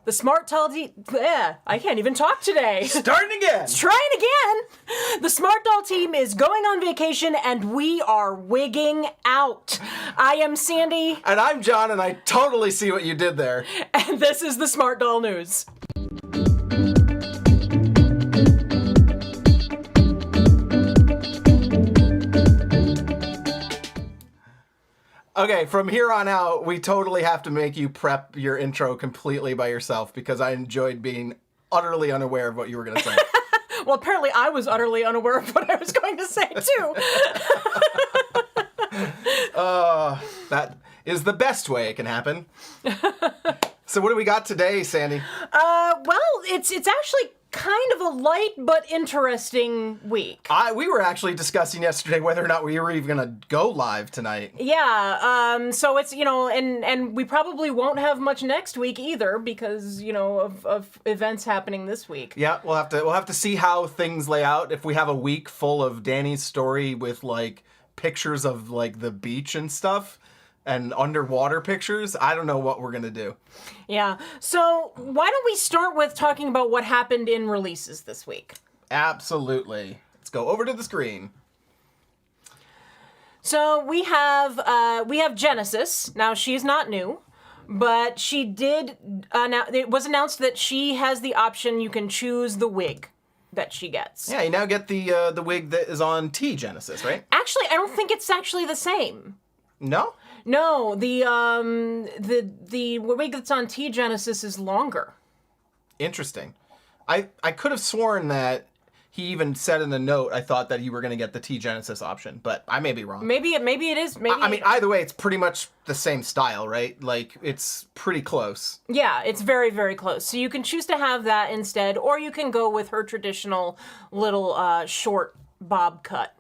The Smart Doll team... I can't even talk today. Starting again. Trying again. The Smart Doll team is going on vacation, and we are wigging out. I am Sandy. And I'm John, and I totally see what you did there. And this is the Smart Doll News. Okay, from here on out, we totally have to make you prep your intro completely by yourself because I enjoyed being utterly unaware of what you were going to say. Well, apparently I was utterly unaware of what I was going to say, too. That is the best way it can happen. So what do we got today, Sandy? Well, it's actually kind of a light but interesting week. We were actually discussing yesterday whether or not we were even going to go live tonight. Yeah, so it's, and we probably won't have much next week either because, of events happening this week. Yeah, we'll have to see how things lay out. If we have a week full of Danny's story with, pictures of, the beach and stuff and underwater pictures, I don't know what we're going to do. Yeah, so why don't we start with talking about what happened in releases this week? Absolutely. Let's go over to the screen. So we have Genesis. Now, she's not new, but she did, it was announced that she has the option, you can choose the wig that she gets. Yeah, you now get the wig that is on T Genesis, right? Actually, I don't think it's actually the same. No? No, the wig that's on T Genesis is longer. Interesting. I could have sworn that he even said in the note, I thought that you were going to get the T Genesis option, but I may be wrong. Maybe it is. I mean, either way, it's pretty much the same style, right? It's pretty close. Yeah, it's very, very close. So you can choose to have that instead, or you can go with her traditional little short bob cut.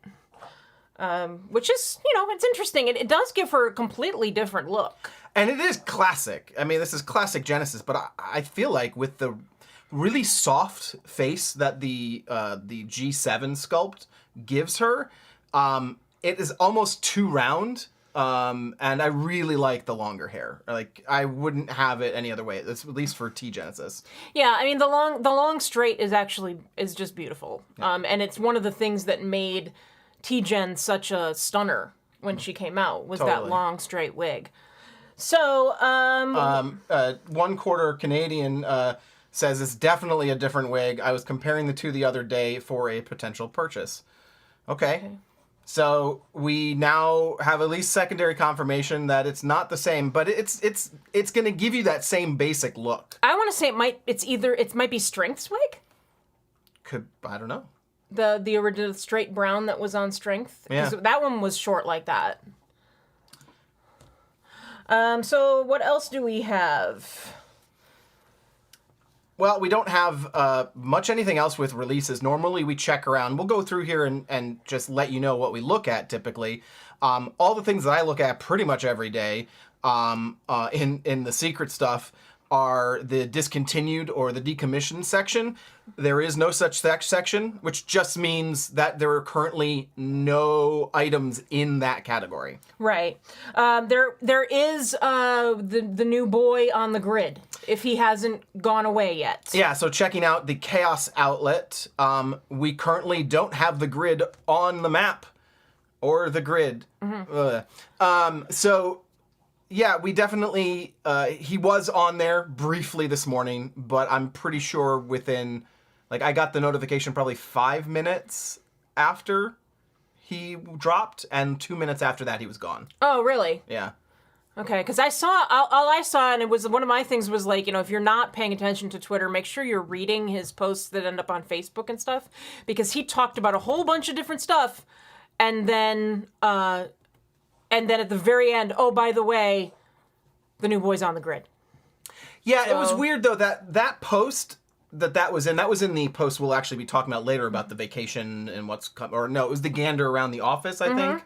Which is, it's interesting. It does give her a completely different look. And it is classic. I mean, this is classic Genesis, but I feel like with the really soft face that the G7 sculpt gives her, it is almost too round. And I really like the longer hair. I wouldn't have it any other way. That's at least for T Genesis. Yeah, I mean the long straight is just beautiful. Yeah. And it's one of the things that made T-Gen such a stunner when she came out, was totally. That long straight wig. So, 1/4 Canadian says it's definitely a different wig. I was comparing the two the other day for a potential purchase. Okay. So we now have at least secondary confirmation that it's not the same, but it's going to give you that same basic look. I want to say it might be Strength's wig? I don't know. The original straight brown that was on Strength. Yeah. That one was short like that. So what else do we have? Well, we don't have much anything else with releases. Normally we check around. We'll go through here and just let you know what we look at typically. All the things that I look at pretty much every day in the secret stuff are the discontinued or the decommissioned section. There is no such section, which just means that there are currently no items in that category. Right. There is the new boy on the grid, if he hasn't gone away yet. Yeah, so checking out the Chaos outlet, we currently don't have the grid on the map or the grid. Mm-hmm. So yeah, we definitely, he was on there briefly this morning, but I'm pretty sure within, I got the notification probably 5 minutes after he dropped, and 2 minutes after that he was gone. Oh, really? Yeah. Okay, because I saw, all I saw, and it was, one of my things was if you're not paying attention to Twitter, make sure you're reading his posts that end up on Facebook and stuff, because he talked about a whole bunch of different stuff, and then at the very end, oh, by the way, the new boy's on the grid. Yeah, so, it was weird, though, that post that was in the post we'll actually be talking about later about the vacation and it was the gander around the office, I think.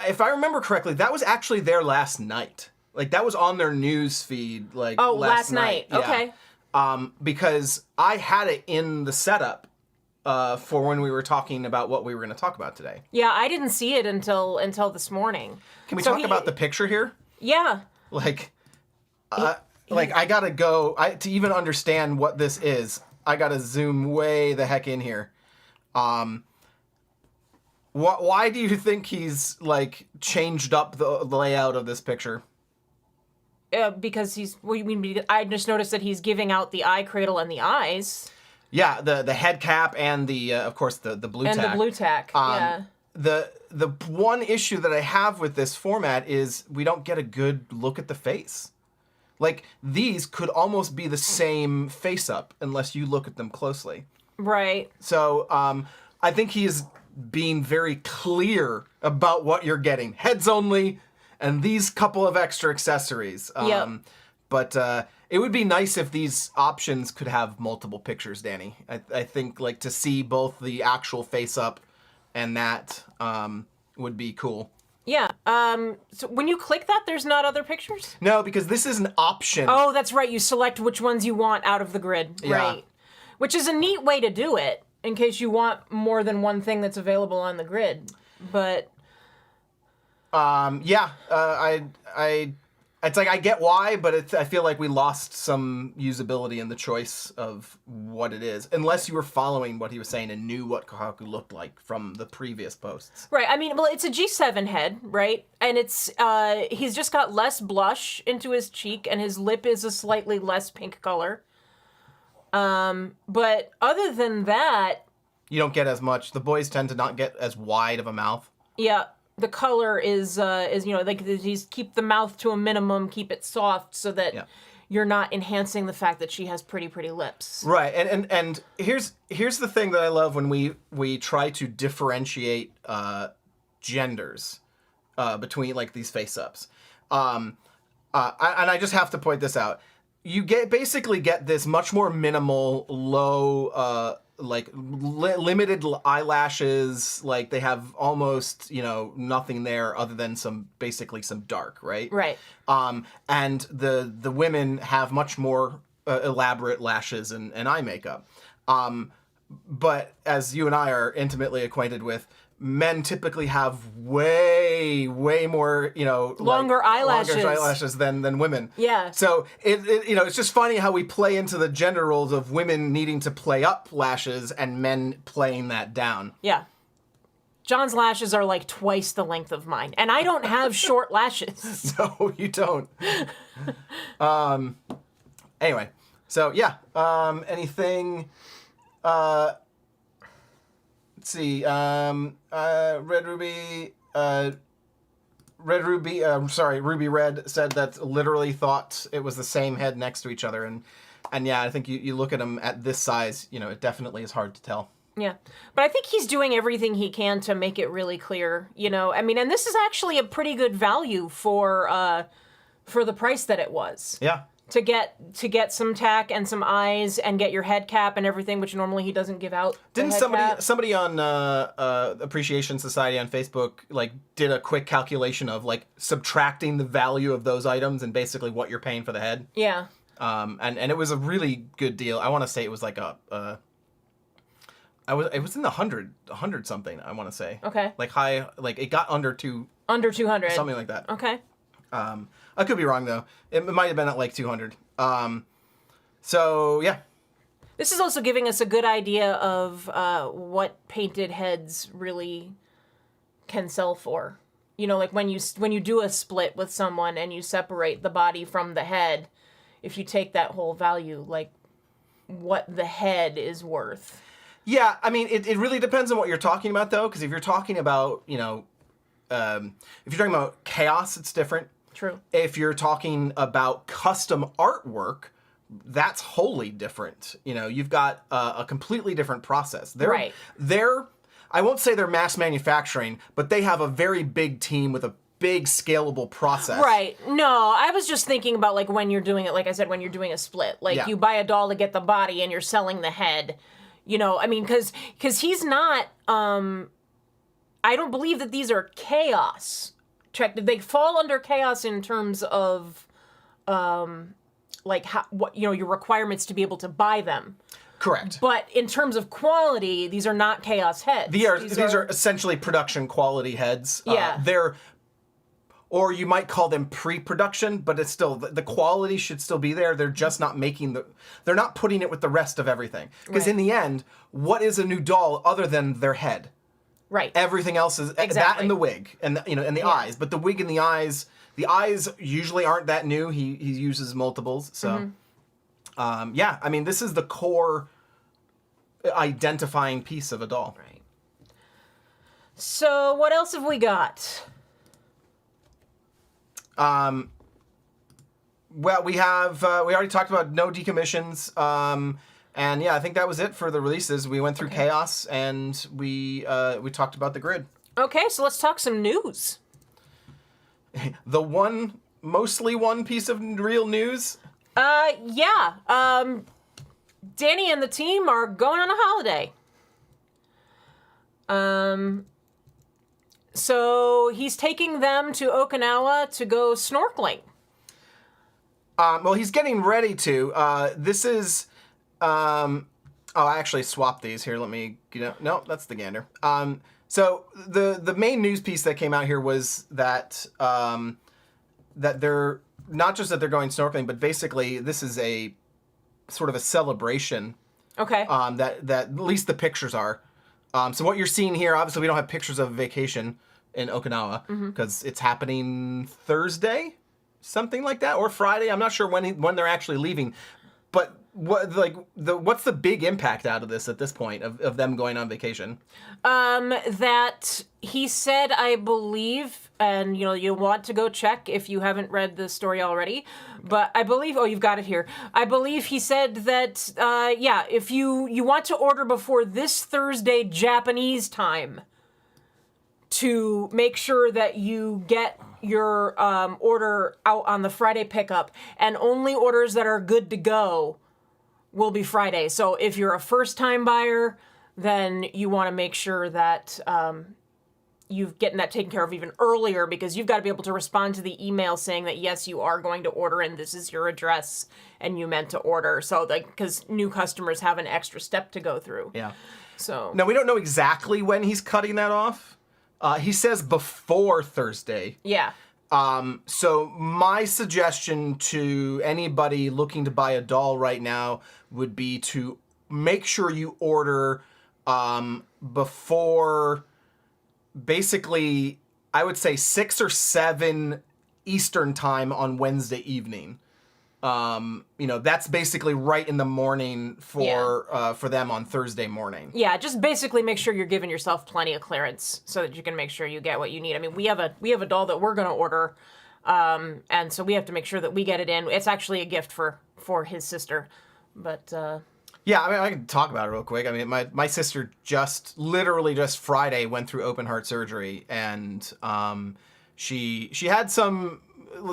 If I remember correctly, that was actually there last night. That was on their news feed, last night. Yeah. Okay. Because I had it in the setup for when we were talking about what we were going to talk about today. Yeah, I didn't see it until this morning. Can we talk about the picture here? Yeah. like I gotta go to even understand what this is. I gotta zoom way the heck in here. Why do you think he's like changed up the layout of this picture? Because he's. What do you mean? I just noticed that he's giving out the eye cradle and the eyes. Yeah, the head cap and the of course the blue tack. And the blue tack. Yeah. The one issue that I have with this format is we don't get a good look at the face. Like, these could almost be the same face up unless you look at them closely. Right. So, I think he is being very clear about what you're getting. Heads only, and these couple of extra accessories. Yep. But it would be nice if these options could have multiple pictures, Danny. I think, like, to see both the actual face up and that would be cool. Yeah. So when you click that, there's not other pictures? No, because this is an option. Oh, that's right. You select which ones you want out of the grid. Yeah. Right. Which is a neat way to do it, in case you want more than one thing that's available on the grid. But... yeah. It's like, I get why, but I feel like we lost some usability in the choice of what it is. Unless you were following what he was saying and knew what Kohaku looked like from the previous posts. Right. I mean, well, it's a G7 head, right? And it's, he's just got less blush into his cheek, and his lip is a slightly less pink color. But other than that... You don't get as much. The boys tend to not get as wide of a mouth. Yeah. The color is like, he's keep the mouth to a minimum, keep it soft so that you're not enhancing the fact that she has pretty lips. Right, and here's the thing that I love when we try to differentiate genders between like these face-ups. And I just have to point this out. You basically get this much more minimal, low, like limited eyelashes. Like they have almost, nothing there other than basically some dark, right? Right. And the women have much more elaborate lashes and eye makeup. But as you and I are intimately acquainted with, men typically have way more, longer eyelashes than women. Yeah. So it's just funny how we play into the gender roles of women needing to play up lashes and men playing that down. Yeah. John's lashes are like twice the length of mine, and I don't have short lashes. No, you don't. Anyway, so yeah. Anything? Let's see. Ruby Red said that literally thought it was the same head next to each other, and yeah, I think you look at them at this size, it definitely is hard to tell. Yeah, but I think he's doing everything he can to make it really clear. I mean, and this is actually a pretty good value for the price that it was. Yeah. To get some tack and some eyes and get your head cap and everything, which normally he doesn't give out. Didn't somebody on Appreciation Society on Facebook like did a quick calculation of like subtracting the value of those items and basically what you're paying for the head? Yeah. And it was a really good deal. I want to say it was like it was in the 100 something. I want to say. Okay. Like high, like it got under 200. Under 200. Something like that. Okay. I could be wrong though. It might have been at like 200. So yeah. This is also giving us a good idea of what painted heads really can sell for. Like when you do a split with someone and you separate the body from the head, if you take that whole value, like what the head is worth. Yeah, I mean, it really depends on what you're talking about though, because if you're talking about, if you're talking about chaos, it's different. True. If you're talking about custom artwork, that's wholly different. You've got a completely different process. Right. I won't say they're mass manufacturing, but they have a very big team with a big scalable process. Right. No, I was just thinking about like when you're doing it, like I said, when you're doing a split. Like you buy a doll to get the body and you're selling the head. I mean, because he's not, I don't believe that these are chaos. They fall under chaos in terms of, like what your requirements to be able to buy them. Correct. But in terms of quality, these are not chaos heads. These are essentially production quality heads. Yeah. They're or you might call them pre-production, but it's still, the quality should still be there. They're just not they're not putting it with the rest of everything. Because in the end, what is a new doll other than their head? Right. Everything else is that and the wig and the eyes. But the wig and the eyes usually aren't that new. He uses multiples. So, yeah, I mean, this is the core identifying piece of a doll. Right. So what else have we got? Well, we already talked about no decommissions. And yeah, I think that was it for the releases. We went through Chaos, and we talked about the grid. Okay, so let's talk some news. Mostly one piece of real news. Yeah. Danny and the team are going on a holiday. So he's taking them to Okinawa to go snorkeling. Well, he's getting ready to. This is. I actually swapped these here. Let me. No, that's the Gander. So the main news piece that came out here was that that they're not just that they're going snorkeling, but basically this is a sort of a celebration. Okay. That at least the pictures are. So what you're seeing here, obviously we don't have pictures of a vacation in Okinawa because it's happening Thursday, something like that, or Friday. I'm not sure when they're actually leaving. But what's the big impact out of this at this point of them going on vacation? That he said, I believe, and you want to go check if you haven't read the story already, but I believe, you've got it here. I believe he said that, if you want to order before this Thursday Japanese time to make sure that you get your order out on the Friday pickup, and only orders that are good to go will be Friday. So if you're a first-time buyer, then you want to make sure that you've getting that taken care of even earlier, because you've got to be able to respond to the email saying that, yes, you are going to order and this is your address and you meant to order. So because new customers have an extra step to go through. Yeah. So now we don't know exactly when he's cutting that off. He says before Thursday. Yeah. So my suggestion to anybody looking to buy a doll right now would be to make sure you order before, basically, I would say 6 or 7 Eastern time on Wednesday evening. That's basically right in the morning for them on Thursday morning. Yeah, just basically make sure you're giving yourself plenty of clearance so that you can make sure you get what you need. I mean, we have a doll that we're going to order, and so we have to make sure that we get it in. It's actually a gift for his sister, but yeah, I mean, I can talk about it real quick. I mean, my sister literally just Friday went through open heart surgery, and she had some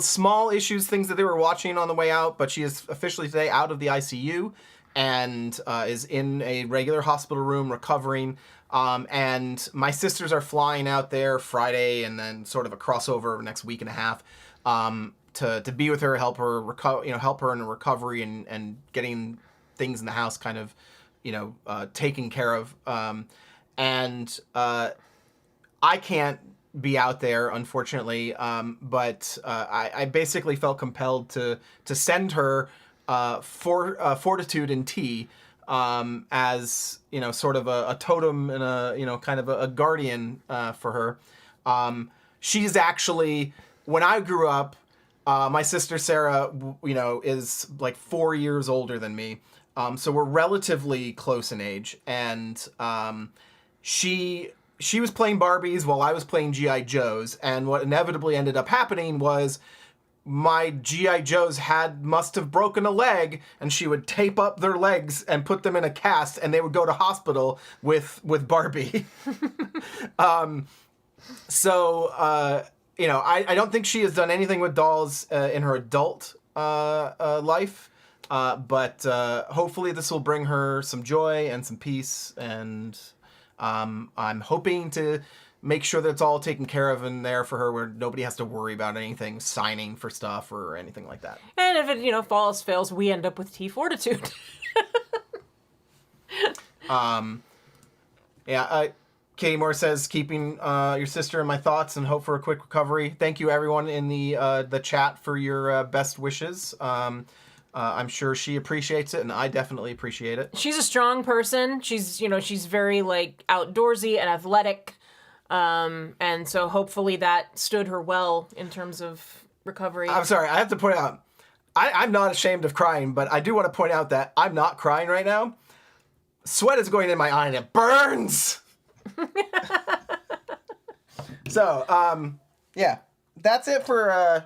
small issues, things that they were watching on the way out, but she is officially today out of the ICU and is in a regular hospital room recovering. And my sisters are flying out there Friday, and then sort of a crossover next week and a half to be with her, help her help her in recovery and getting things in the house kind of taken care of. And I can't be out there, unfortunately, but I basically felt compelled to send her Fortitude and tea as sort of a totem and a kind of a guardian for her. She's actually, when I grew up, my sister Sarah is like 4 years older than me, so we're relatively close in age, and she was playing Barbies while I was playing G.I. Joes, and what inevitably ended up happening was my G.I. Joes must have broken a leg, and she would tape up their legs and put them in a cast, and they would go to hospital with Barbie. So I don't think she has done anything with dolls in her adult life, but hopefully this will bring her some joy and some peace, and I'm hoping to make sure that it's all taken care of in there for her, where nobody has to worry about anything, signing for stuff or anything like that. And if it fails, we end up with T Fortitude. Katie Moore says, keeping your sister in my thoughts and hope for a quick recovery. Thank you, everyone in the chat, for your best wishes. I'm sure she appreciates it, and I definitely appreciate it. She's a strong person. She's very, like, outdoorsy and athletic. And so hopefully that stood her well in terms of recovery. I'm sorry, I have to point out, I'm not ashamed of crying, but I do want to point out that I'm not crying right now. Sweat is going in my eye and it burns! So, yeah, that's it for,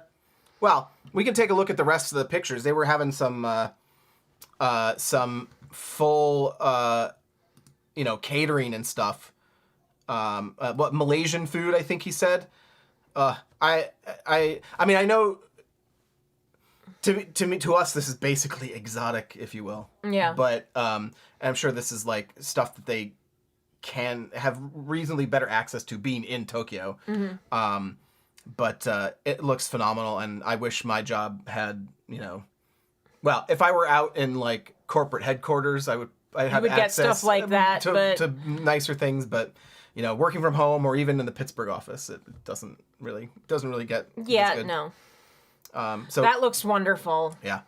well, we can take a look at the rest of the pictures. They were having some full, catering and stuff. What, Malaysian food, I think he said. I mean, I know to us, this is basically exotic, if you will. Yeah. But, I'm sure this is like stuff that they can have reasonably better access to being in Tokyo. Mm-hmm. But it looks phenomenal, and I wish my job had, well, if I were out in like corporate headquarters, I'd have get access stuff like that to nicer things. But working from home or even in the Pittsburgh office, it doesn't really get as good. No. So that looks wonderful. Yeah.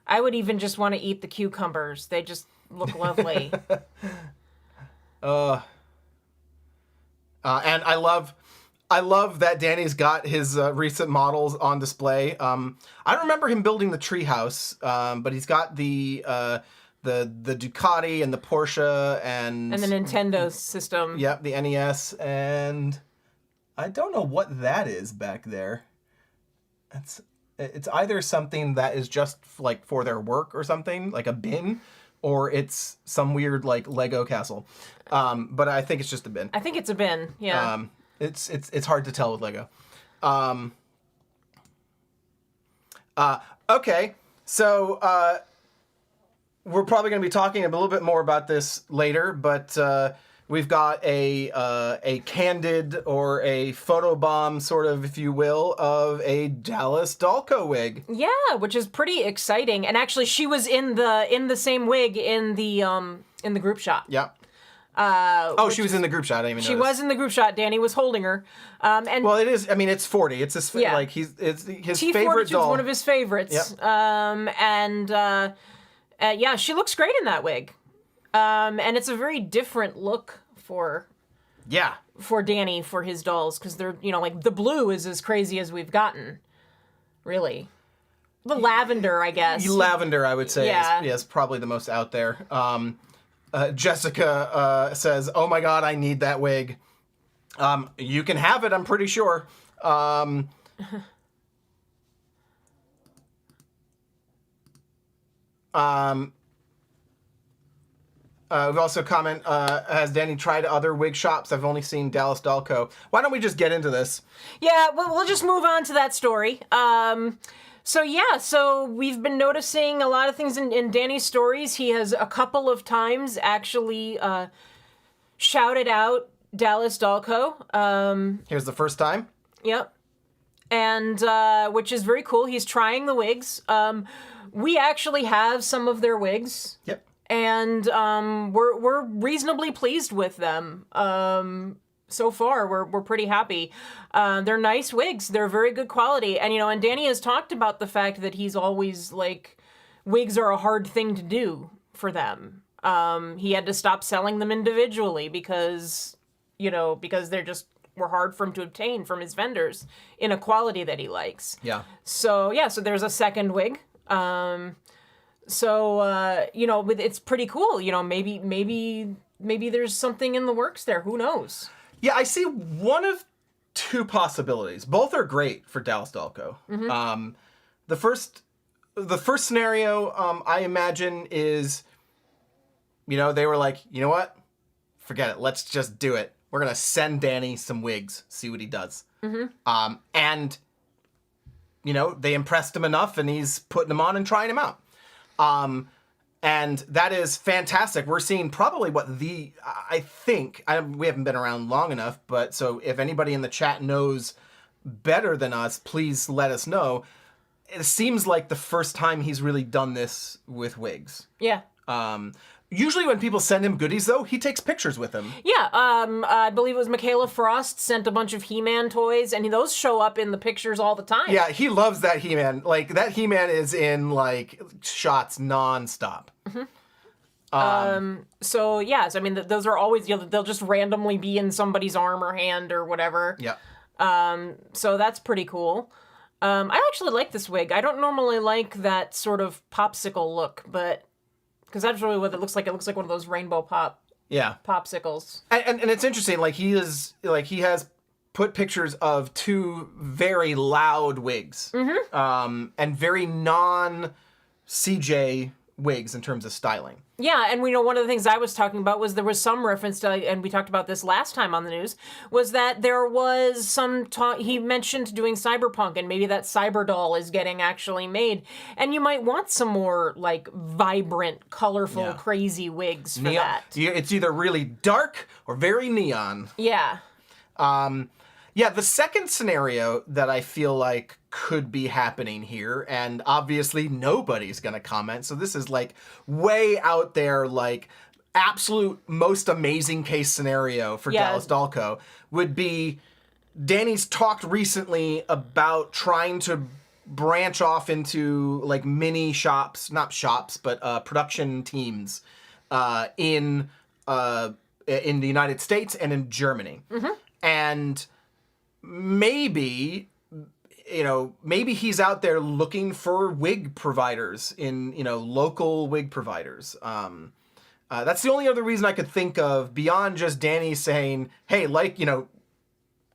I would even just want to eat the cucumbers. They just look lovely. And I love that Danny's got his recent models on display. I don't remember him building the treehouse, but he's got the Ducati and the Porsche and the Nintendo system. Yep, the NES, and I don't know what that is back there. It's either something that is just like for their work or something, like a bin, or it's some weird like Lego castle. But I think it's just a bin. I think it's a bin. Yeah. It's hard to tell with Lego. Okay, so we're probably going to be talking a little bit more about this later, but we've got a candid or a photobomb, sort of, if you will, of a DallasDollCo wig. Yeah, which is pretty exciting. And actually, she was in the same wig in the group shot. Yep. She was in the group shot. I didn't even She notice. was in the group shot. Danny was holding her. And well, it is. I mean, it's 40. It's his it's his favorite doll. T-42 is one of his favorites. Yep. Yeah, she looks great in that wig. And it's a very different look for Danny, for his dolls, because they're, like, the blue is as crazy as we've gotten, really. The lavender, I guess. Lavender, I would say, is probably the most out there. Jessica says, "Oh my God, I need that wig." You can have it, I'm pretty sure. We've also has Danny tried other wig shops? I've only seen DallasDollCo. Why don't we just get into this? Yeah, we'll just move on to that story. So we've been noticing a lot of things in Danny's stories. He has a couple of times actually shouted out DallasDollCo. Here's the first time. Yep. And which is very cool. He's trying the wigs. We actually have some of their wigs. Yep. And we're reasonably pleased with them. So far, we're pretty happy. They're nice wigs. They're very good quality. And, and Danny has talked about the fact that he's always, like, wigs are a hard thing to do for them. He had to stop selling them individually because they're were hard for him to obtain from his vendors in a quality that he likes. Yeah. So there's a second wig. It's pretty cool. Maybe there's something in the works there. Who knows? Yeah, I see one of two possibilities. Both are great for DallasDollCo. Mm-hmm. The first scenario, I imagine, is, they were like, you know what? Forget it. Let's just do it. We're going to send Danny some wigs, see what he does. Mm-hmm. And, they impressed him enough, and he's putting them on and trying them out. And that is fantastic. We're seeing probably we haven't been around long enough, but so if anybody in the chat knows better than us, please let us know. It seems like the first time he's really done this with wigs. Yeah. Usually when people send him goodies, though, he takes pictures with them. Yeah, I believe it was Michaela Frost sent a bunch of He-Man toys, and those show up in the pictures all the time. Yeah, he loves that He-Man. Like, that He-Man is in, like, shots nonstop. So, yeah, so, I mean, those are always, they'll just randomly be in somebody's arm or hand or whatever. Yeah. So that's pretty cool. I actually like this wig. I don't normally like that sort of popsicle look, but... Because that's really what it looks like. It looks like one of those rainbow popsicles. And it's interesting. Like he has put pictures of 2 very loud wigs, and very non-CJ wigs in terms of styling. Yeah, and we know one of the things I was talking about was there was some reference to, and we talked about this last time on the news, was that there was some talk, he mentioned doing cyberpunk, and maybe that Cyberdoll is getting actually made. And you might want some more, like, vibrant, colorful, crazy wigs for that. It's either really dark or very neon. Yeah. Yeah, the second scenario that I feel like could be happening here, and obviously nobody's gonna comment, so this is like way out there, like absolute most amazing case scenario for DallasDollCo would be Danny's talked recently about trying to branch off into like mini shops, not shops, but production teams in the United States and in Germany. And maybe he's out there looking for wig providers in, local wig providers. That's the only other reason I could think of beyond just Danny saying, hey,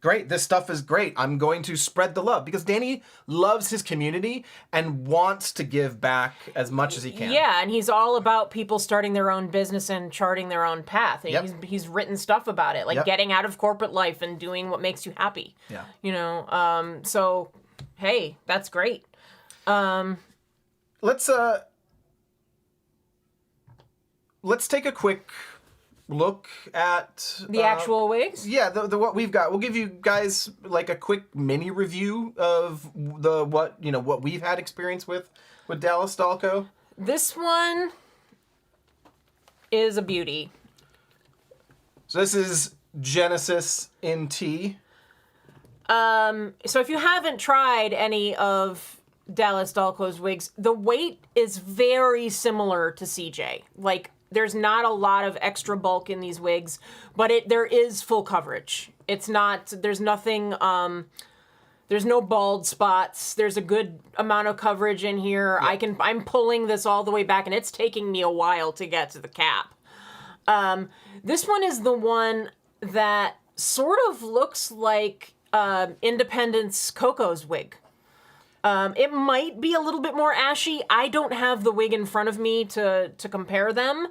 great, this stuff is great. I'm going to spread the love, because Danny loves his community and wants to give back as much as he can. Yeah, and he's all about people starting their own business and charting their own path. And he's written stuff about it, like getting out of corporate life and doing what makes you happy. Yeah. So, hey, that's great. Let's take a quick look at the actual wigs. Yeah, the what we've got. We'll give you guys like a quick mini review of what we've had experience with DallasDollCo. This one is a beauty. So this is Genesis NT. So if you haven't tried any of DallasDollCo's wigs, the weight is very similar to CJ. Like, there's not a lot of extra bulk in these wigs, but there is full coverage. It's not, there's nothing, there's no bald spots. There's a good amount of coverage in here. Yeah. I'm pulling this all the way back, and it's taking me a while to get to the cap. This one is the one that sort of looks like Independence Coco's wig. It might be a little bit more ashy. I don't have the wig in front of me to compare them,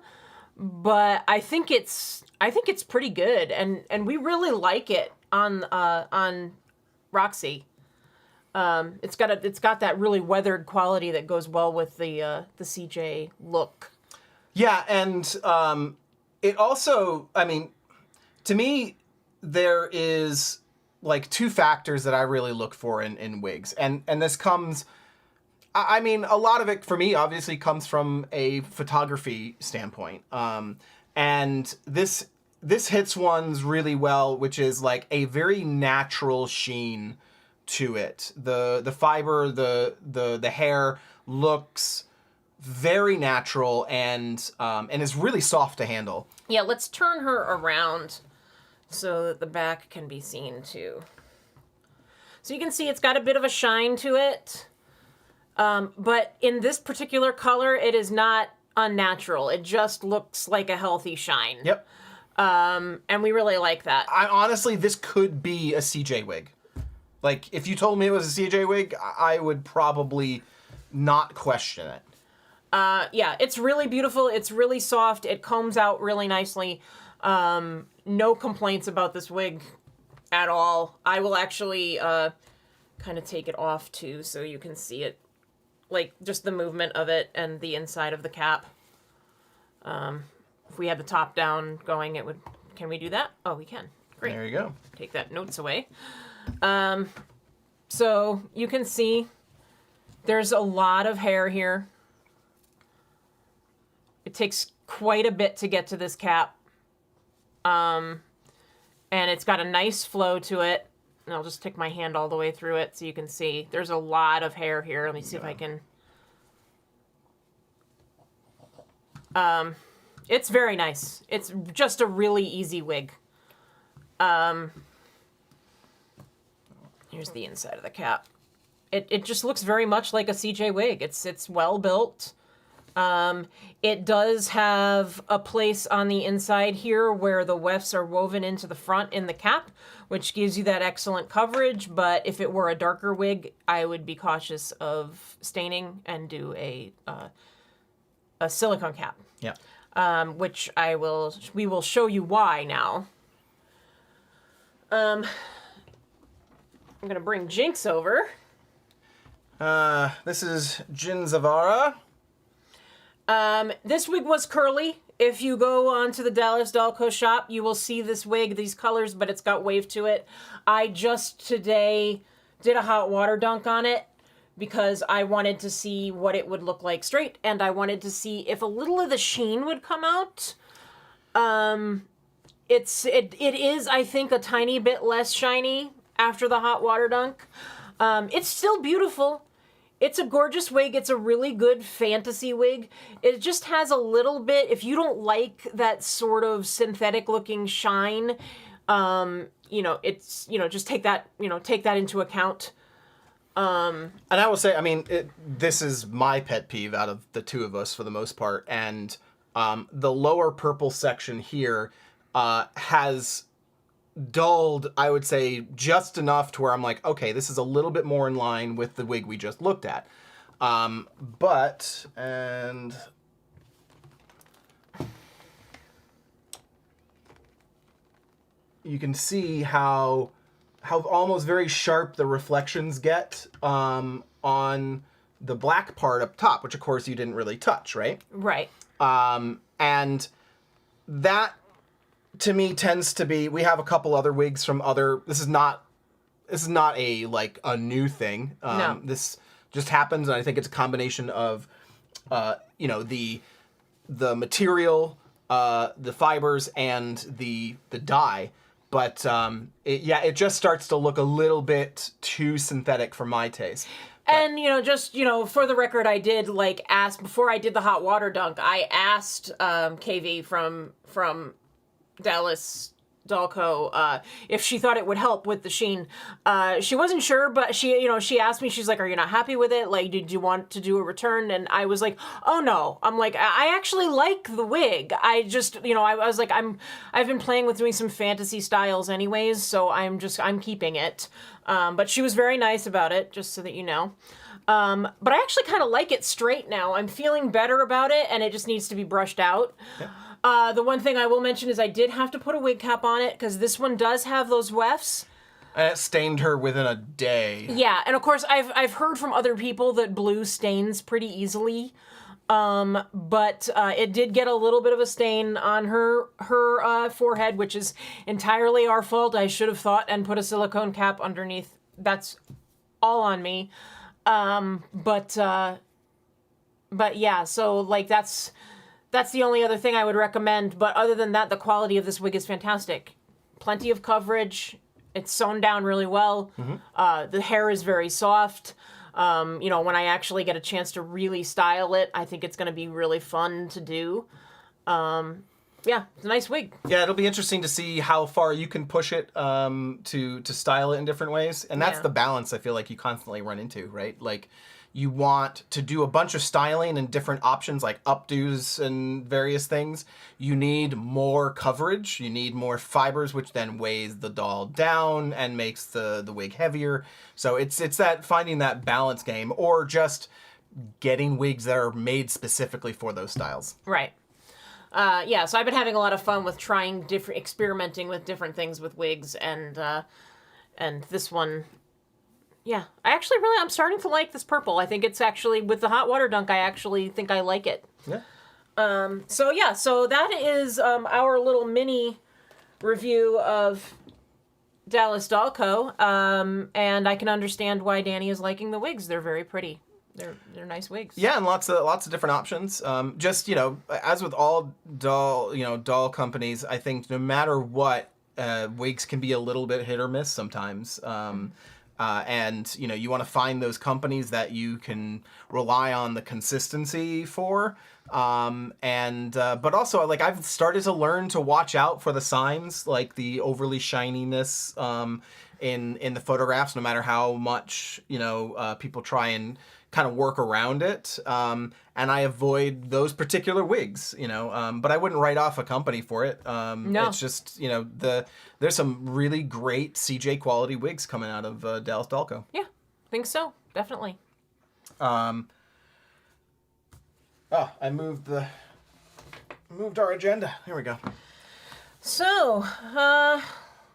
but I think it's pretty good, and we really like it on Roxy. It's got that really weathered quality that goes well with the CJ look. Yeah, and it also, I mean, to me, there is like 2 factors that I really look for in wigs. And this comes, I mean, a lot of it for me obviously comes from a photography standpoint. And this hits ones really well, which is like a very natural sheen to it. The fiber, the hair looks very natural and is really soft to handle. Yeah, let's turn her around so that the back can be seen too. So you can see it's got a bit of a shine to it. But in this particular color, it is not unnatural. It just looks like a healthy shine. Yep. And we really like that. Honestly, this could be a CJ wig. Like, if you told me it was a CJ wig, I would probably not question it. Yeah, it's really beautiful. It's really soft. It combs out really nicely. No complaints about this wig at all. I will actually kind of take it off too so you can see it, like just the movement of it and the inside of the cap. If we had the top down going, it would... Can we do that? Oh, we can. Great. There you go. Take that notes away. So you can see there's a lot of hair here. It takes quite a bit to get to this cap. And it's got a nice flow to it. And I'll just take my hand all the way through it so you can see. There's a lot of hair here. Let me see if I can... It's very nice. It's just a really easy wig. Here's the inside of the cap. It just looks very much like a CJ wig. It's well built. It does have a place on the inside here where the wefts are woven into the front in the cap, which gives you that excellent coverage. But if it were a darker wig, I would be cautious of staining and do a silicone cap. Yeah. Which we will show you why now. I'm gonna bring Jinx over. This is Jin Zavara. This wig was curly. If you go onto the DallasDollCo shop, you will see this wig, these colors, but it's got wave to it. I just today did a hot water dunk on it because I wanted to see what it would look like straight, and I wanted to see if a little of the sheen would come out. It is, I think, a tiny bit less shiny after the hot water dunk. It's still beautiful. It's a gorgeous wig. It's a really good fantasy wig. It just has a little bit, if you don't like that sort of synthetic looking shine, just take that into account. And I will say, I mean, this is my pet peeve out of the two of us for the most part. And the lower purple section here has dulled, I would say, just enough to where I'm like, okay, this is a little bit more in line with the wig we just looked at. And you can see how almost very sharp the reflections get on the black part up top, which of course you didn't really touch, right? Right. And that to me tends to be, we have a couple other wigs from other, this is not a like a new thing. No. This just happens, and I think it's a combination of the material, the fibers, and the dye. But it just starts to look a little bit too synthetic for my taste. And, for the record, I did, ask, before I did the hot water dunk, I asked KV from DallasDollCo if she thought it would help with the sheen. She wasn't sure, but she asked me, she's like, are you not happy with it? Like, did you want to do a return? And I was like, oh no. I'm like, I actually like the wig. I just, I was like, I've been playing with doing some fantasy styles anyways, so I'm keeping it. But she was very nice about it, just so that you know. But I actually kind of like it straight now. I'm feeling better about it, and it just needs to be brushed out. Yeah. The one thing I will mention is I did have to put a wig cap on it because this one does have those wefts. And it stained her within a day. Yeah, and of course I've heard from other people that blue stains pretty easily. But it did get a little bit of a stain on her forehead, which is entirely our fault. I should have thought and put a silicone cap underneath. That's all on me. But yeah, so that's the only other thing I would recommend. But other than that, the quality of this wig is fantastic. Plenty of coverage. It's sewn down really well. Mm-hmm. The hair is very soft. When I actually get a chance to really style it, I think it's going to be really fun to do. Yeah, it's a nice wig. Yeah, it'll be interesting to see how far you can push it to style it in different ways. And that's the balance I feel like you constantly run into, right? Like, you want to do a bunch of styling and different options like updos and various things. You need more coverage. You need more fibers, which then weighs the doll down and makes the wig heavier. So it's that finding that balance game, or just getting wigs that are made specifically for those styles. Right. So I've been having a lot of fun with experimenting with different things with wigs, and this one. Yeah, I'm starting to like this purple. I think it's actually, with the hot water dunk, I actually think I like it. Yeah. So that is our little mini review of DallasDollCo. And I can understand why Danny is liking the wigs. They're very pretty. They're nice wigs. Yeah, and lots of different options. Just as with all doll companies, I think no matter what, wigs can be a little bit hit or miss sometimes. And you want to find those companies that you can rely on the consistency for. But also, like, I've started to learn to watch out for the signs, like the overly shininess in the photographs, no matter how much people try and kind of work around it. And I avoid those particular wigs, but I wouldn't write off a company for it. No. It's just, there's some really great CJ quality wigs coming out of DallasDollCo. Yeah, I think so. Definitely. I moved our agenda. Here we go. So,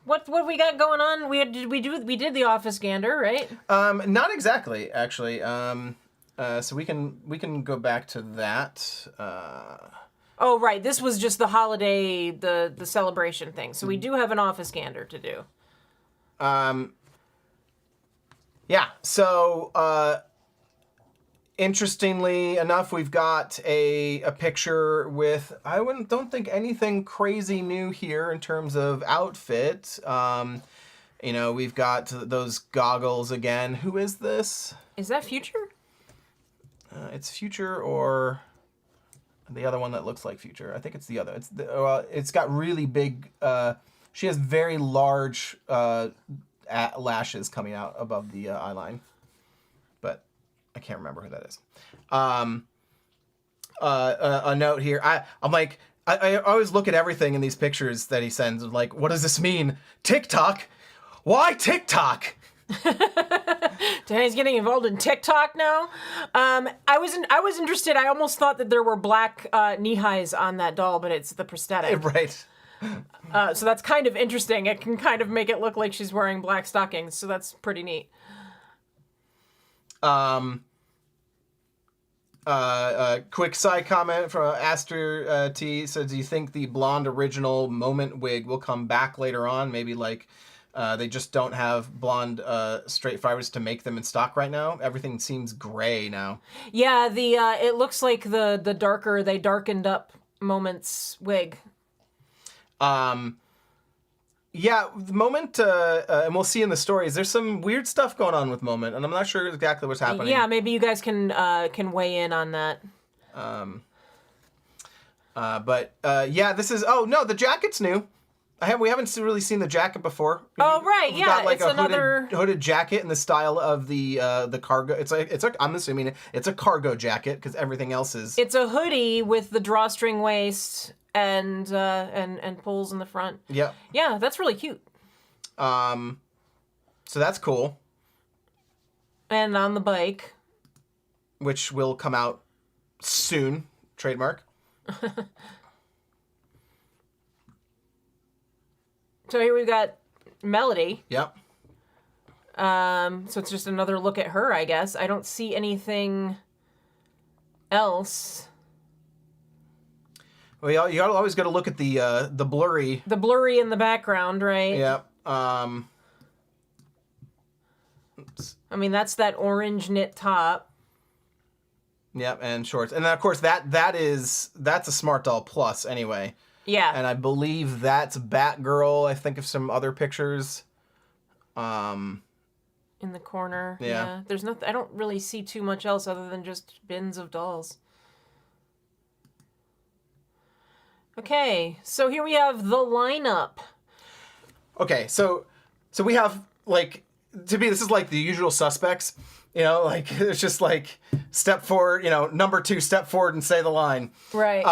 what we got going on? We did the Office Gander, right? Not exactly, actually. So we can go back to that. Oh, right. This was just the holiday, the celebration thing. So we do have an Office Gander to do. Yeah. So, interestingly enough, we've got a picture with, don't think anything crazy new here in terms of outfit. We've got those goggles again. Who is this? Is that Future? It's Future or the other one that looks like Future. I think it's the other. It's got really big. She has very large lashes coming out above the eye line, but I can't remember who that is. A note here. I'm like, I always look at everything in these pictures that he sends. Like, what does this mean? TikTok? Why TikTok? Danny's getting involved in TikTok now. I was interested. I almost thought that there were black knee highs on that doll, but it's the prosthetic. Right. So that's kind of interesting. It can kind of make it look like she's wearing black stockings. So that's pretty neat. Quick side comment from Aster T says, do you think the blonde original Moment wig will come back later on? Maybe like they just don't have blonde straight fibers to make them in stock right now. Everything seems gray now. Yeah, it looks like the darker, they darkened up Moment's wig. Yeah, the Moment, and we'll see in the stories, there's some weird stuff going on with Moment, and I'm not sure exactly what's happening. Yeah, maybe you guys can weigh in on that. Yeah, this is, oh no, the jacket's new. We haven't really seen the jacket before. Oh right, We've yeah, got like it's a hooded jacket in the style of the cargo. It's like I'm assuming it's a cargo jacket because everything else is. It's a hoodie with the drawstring waist and pulls in the front. Yep. Yeah, that's really cute. So that's cool. And on the bike, which will come out soon. Trademark. So here we've got Melody. Yep. So it's just another look at her, I guess. I don't see anything else. Well, you always got to look at the blurry. The blurry in the background, right? Yep. Oops. I mean, that's that orange knit top. Yep, and shorts, and then of course that's a Smart Doll Plus anyway. Yeah. And I believe that's Batgirl. I think of some other pictures. In the corner. Yeah. There's nothing. I don't really see too much else other than just bins of dolls. Okay, so here we have the lineup. Okay, so we have like, to me, this is like the usual suspects. Like it's just like step forward, number 2, step forward and say the line. Right.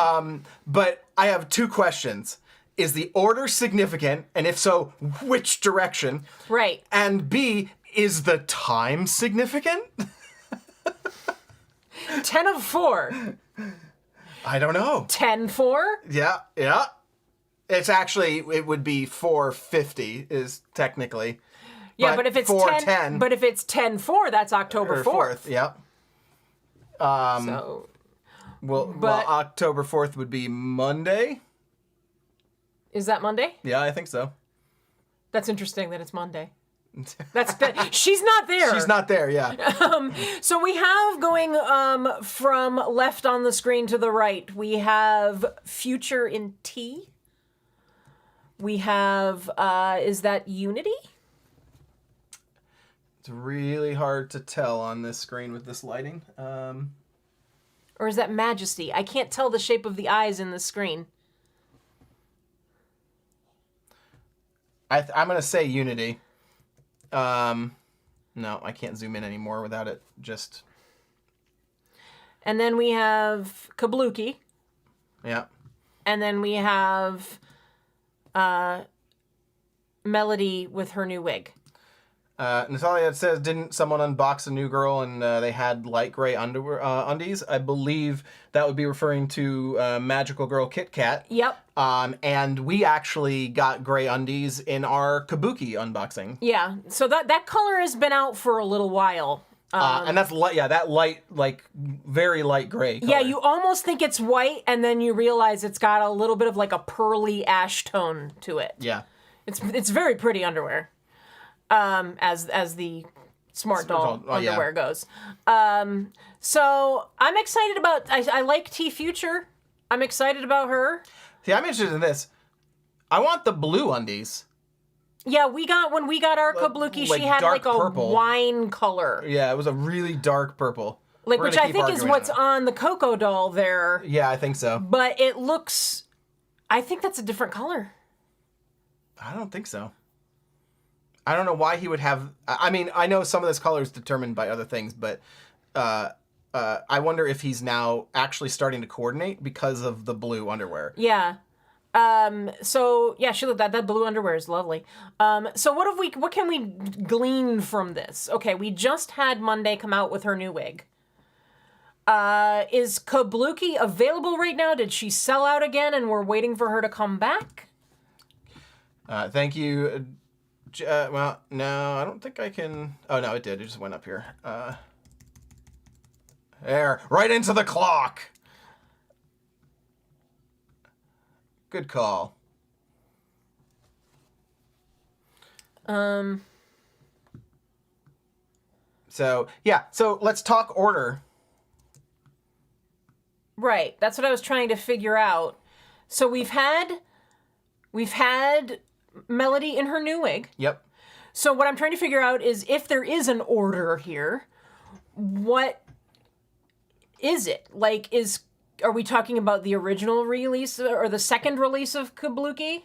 But I have 2 questions. Is the order significant? And if so, which direction? Right. And B, is the time significant? 10 of 4. I don't know. 10-4? Yeah. It's actually, it would be 4:50 is technically. Yeah, but if it's 4:10. But if it's 10-4, that's October 4th. Yep. Well, October 4th would be Monday. Is that Monday? Yeah, I think so. That's interesting that it's Monday. She's not there. She's not there, yeah. So we have going from left on the screen to the right, we have Future in T. We have, is that Unity? It's really hard to tell on this screen with this lighting. Or is that Majesty? I can't tell the shape of the eyes in the screen. I'm going to say Unity. No, I can't zoom in anymore without it just... And then we have Kabuki. Yeah. And then we have Melody with her new wig. Natalia says, didn't someone unbox a new girl and they had light gray underwear undies? I believe that would be referring to Magical Girl Kit Kat. Yep. And we actually got gray undies in our Kabuki unboxing. Yeah. So that color has been out for a little while. And that's light, that light, like very light gray color. Yeah, you almost think it's white, and then you realize it's got a little bit of like a pearly ash tone to it. Yeah. It's very pretty underwear. As the smart doll underwear goes. So I'm excited about, I like T Future. I'm excited about her. See, I'm interested in this. I want the blue undies. Yeah, when we got our Kabuki, like she had dark like a purple. wine color. Yeah, it was a really dark purple. Like, which I think is what's on the Coco doll there. Yeah, I think so. But it looks, I think that's a different color. I don't think so. I don't know why he would have... I mean, I know some of this color is determined by other things, but I wonder if he's now actually starting to coordinate because of the blue underwear. Yeah. So yeah, that blue underwear is lovely. So what can we glean from this? Okay, we just had Monday come out with her new wig. Is Kabuki available right now? Did she sell out again and we're waiting for her to come back? Thank you. Well, no, I don't think I can... Oh, no, it did. It just went up here. There, right into the clock. Good call. So, yeah. So, let's talk order. Right. That's what I was trying to figure out. So, we've had Melody in her new wig. Yep. So what I'm trying to figure out is if there is an order here, what is it? Like, are we talking about the original release or the second release of Kabuki?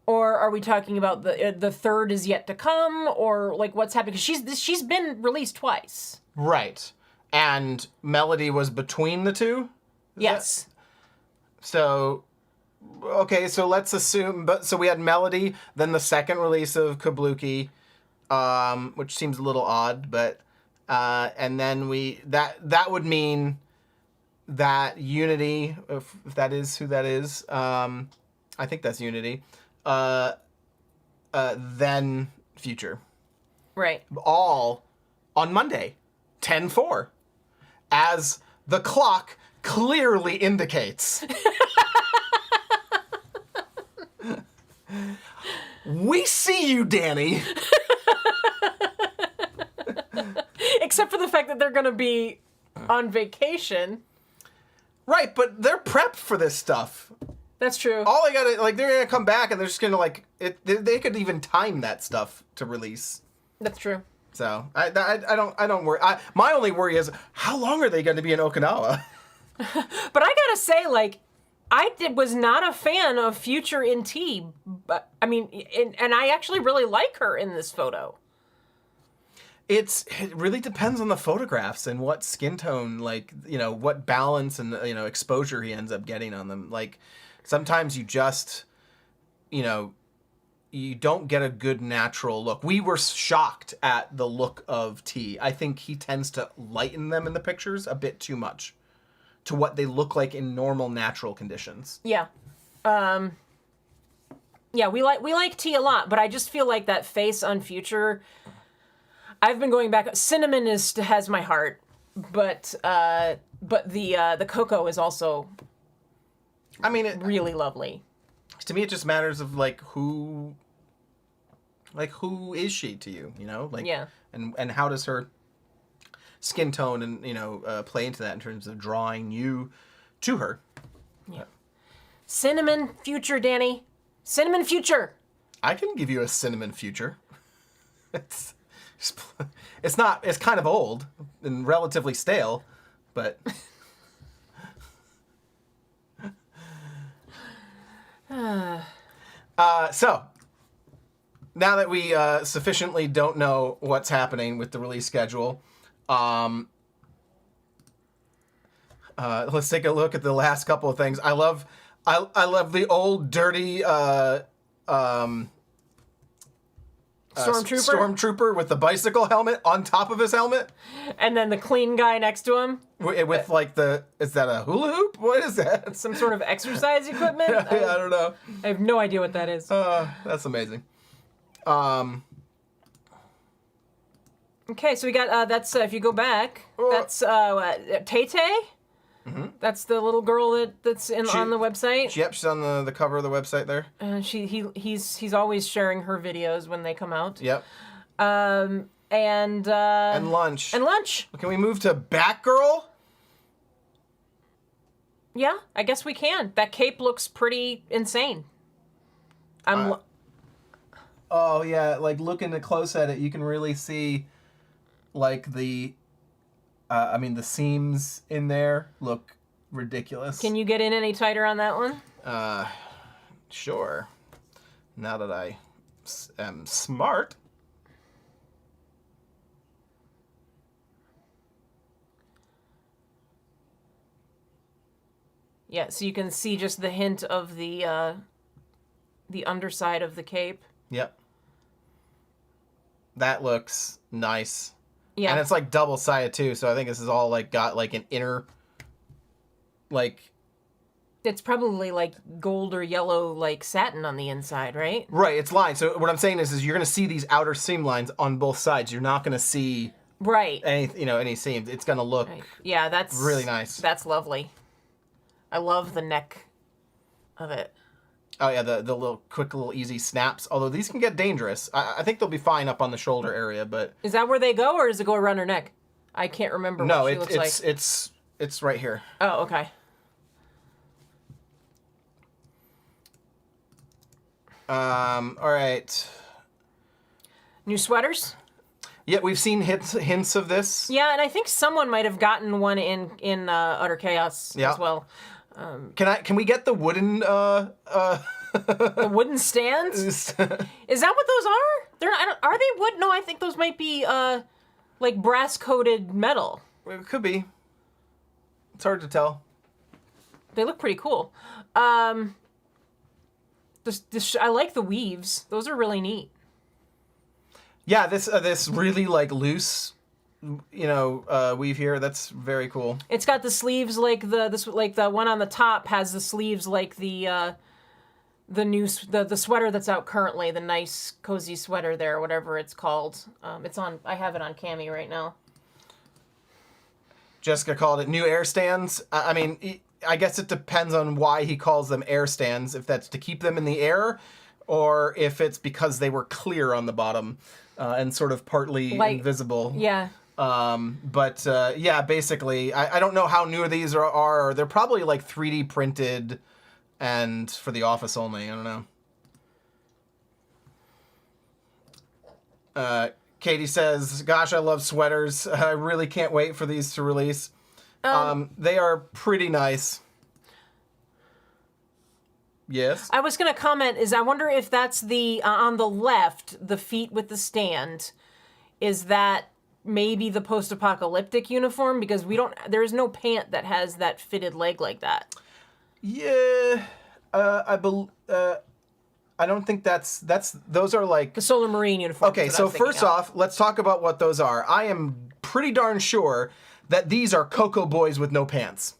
Or are we talking about the third is yet to come? Or like what's happening? Because she's been released twice. Right. And Melody was between the two? Yes. So... Okay, so let's assume... So we had Melody, then the second release of Kabuki, which seems a little odd, but... and then that would mean that Unity, if that is who that is, I think that's Unity, then Future. Right. All on Monday, 10/4, as the clock clearly indicates. We see you, Danny. Except for the fact that they're going to be on vacation. Right, but they're prepped for this stuff. That's true. All they gotta, like, they're gonna come back and they're just gonna, like, they could even time that stuff to release. That's true. So, I don't worry. My only worry is, how long are they going to be in Okinawa? But I gotta say, like, was not a fan of Future in T, but I mean, and I actually really like her in this photo. It really depends on the photographs and what skin tone, like, you know, what balance and, you know, exposure he ends up getting on them. Like, sometimes you just, you know, you don't get a good natural look. We were shocked at the look of T. I think he tends to lighten them in the pictures a bit too much to what they look like in normal, natural conditions. Yeah. Yeah, we like T a lot, but I just feel like that face on Future, I've been going back. Cinnamon has my heart, but the Coco is also, I mean, really lovely. To me, it just matters of, like, who like, who is she to you? You know, like, Yeah. and how does her skin tone and play into that in terms of drawing you to her? Yeah. Cinnamon future, Danny. Cinnamon future. I can give you a cinnamon future. It's kind of old and relatively stale, but so now that we sufficiently don't know what's happening with the release schedule, let's take a look at the last couple of things. I love the old dirty stormtrooper with the bicycle helmet on top of his helmet, and then the clean guy next to him with like is that a hula hoop? What is that? Some sort of exercise equipment? Yeah, I don't know. I have no idea what that is. That's amazing. Okay, so we got that's if you go back, that's Tay-Tay. Mm-hmm. That's the little girl that's on the website. Yep, she's on the cover of the website there. He's always sharing her videos when they come out. Yep. And lunch. And lunch. Can we move to Batgirl? Yeah, I guess we can. That cape looks pretty insane. Oh yeah, like looking close at it, you can really see, like the seams in there look ridiculous. Can you get in any tighter on that one? Sure. Now that I am smart. Yeah, so you can see just the hint of the underside of the cape. Yep. That looks nice. Yeah. And it's like double-sided too, so I think this is all like got like an inner like it's probably like gold or yellow like satin on the inside, right? Right, it's lined. So what I'm saying is you're going to see these outer seam lines on both sides. You're not going to see any seams. It's going to look Yeah, that's really nice. That's lovely. I love the neck of it. Oh yeah, the little quick little easy snaps. Although these can get dangerous. I think they'll be fine up on the shoulder area, but is that where they go, or does it go around her neck? I can't remember. No, what she looks like. it's right here. Oh, okay. All right. New sweaters. Yeah, we've seen hints of this. Yeah, and I think someone might have gotten one in Utter Chaos as well. Can we get the wooden the wooden stands? Is that what those are? They're not, are they wood? No, I think those might be like brass coated metal. It could be. It's hard to tell. They look pretty cool. I like the weaves. Those are really neat. Yeah, this really like loose, weave here. That's very cool. It's got the sleeves like the one on the top has the sleeves like the sweater that's out currently, the nice cozy sweater there, whatever it's called. I have it on Cami right now. Jessica called it new air stands. I mean, I guess it depends on why he calls them air stands. If that's to keep them in the air, or if it's because they were clear on the bottom and sort of partly invisible. Yeah. Basically, I don't know how new these are. They're probably like 3D printed and for the office only. I don't know. Katie says, gosh, I love sweaters. I really can't wait for these to release. They are pretty nice. Yes. I was going to comment I wonder if that's the, on the left, the feet with the stand, is that maybe the post-apocalyptic uniform? Because there's no pant that has that fitted leg like that. Yeah. I don't think those are like... The Solar Marine uniform. Okay, so first off, let's talk about what those are. I am pretty darn sure that these are Cocoa Boys with no pants.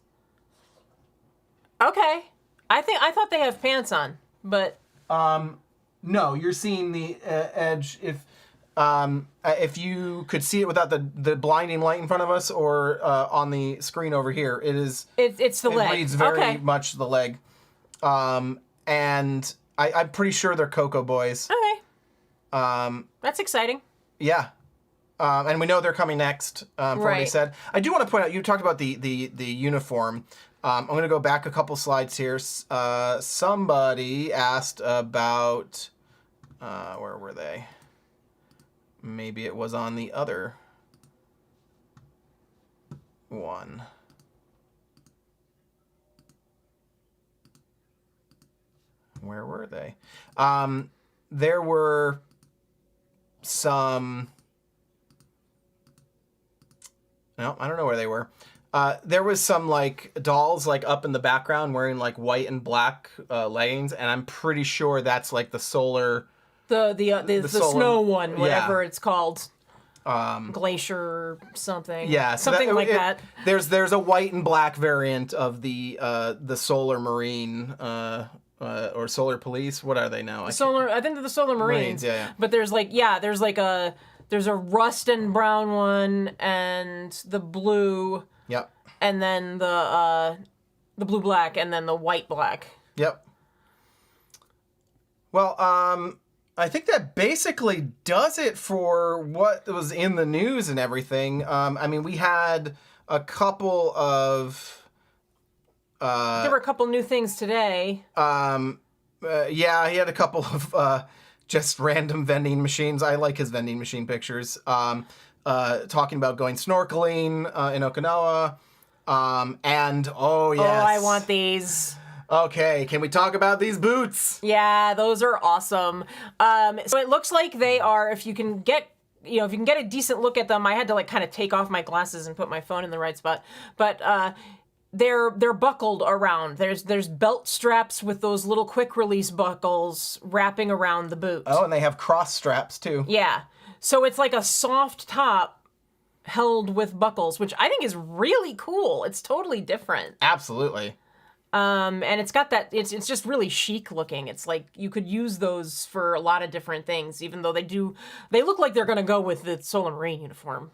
Okay. I thought they have pants on, but... No, you're seeing the edge. If you could see it without the blinding light in front of us or on the screen over here, it is... It's the leg. It reads very much the leg. And I'm pretty sure they're Cocoa Boys. Okay. That's exciting. Yeah. And we know they're coming next, from what he Right. said. I do want to point out, you talked about the uniform. I'm going to go back a couple slides here. Somebody asked about, where were they? Maybe it was on the other one. Where were they? There were some... No, I don't know where they were. There was some like dolls like up in the background wearing like white and black leggings, and I'm pretty sure that's like the solar... The solar- snow one, whatever yeah. it's called. Glacier something. Yeah, so something like that. There's a white and black variant of the Solar Marine or Solar Police. What are they now? I think they're the Solar Marines. Yeah. But there's a rust and brown one and the blue. Yep. And then the blue black and then the white black. Yep. Well, I think that basically does it for what was in the news and everything. I mean, we had a couple of... there were a couple new things today. Yeah, he had a couple of just random vending machines. I like his vending machine pictures. Talking about going snorkeling in Okinawa. And, oh, yes. Oh, I want these. Okay, can we talk about these boots? Yeah, those are awesome. So it looks like they are, if you can get a decent look at them, I had to like kind of take off my glasses and put my phone in the right spot. But they're buckled around. There's belt straps with those little quick release buckles wrapping around the boot. Oh, and they have cross straps too. Yeah. So it's like a soft top held with buckles, which I think is really cool. It's totally different. Absolutely. And it's got that, it's just really chic looking. It's like you could use those for a lot of different things, even though they look like they're going to go with the Solar Marine uniform.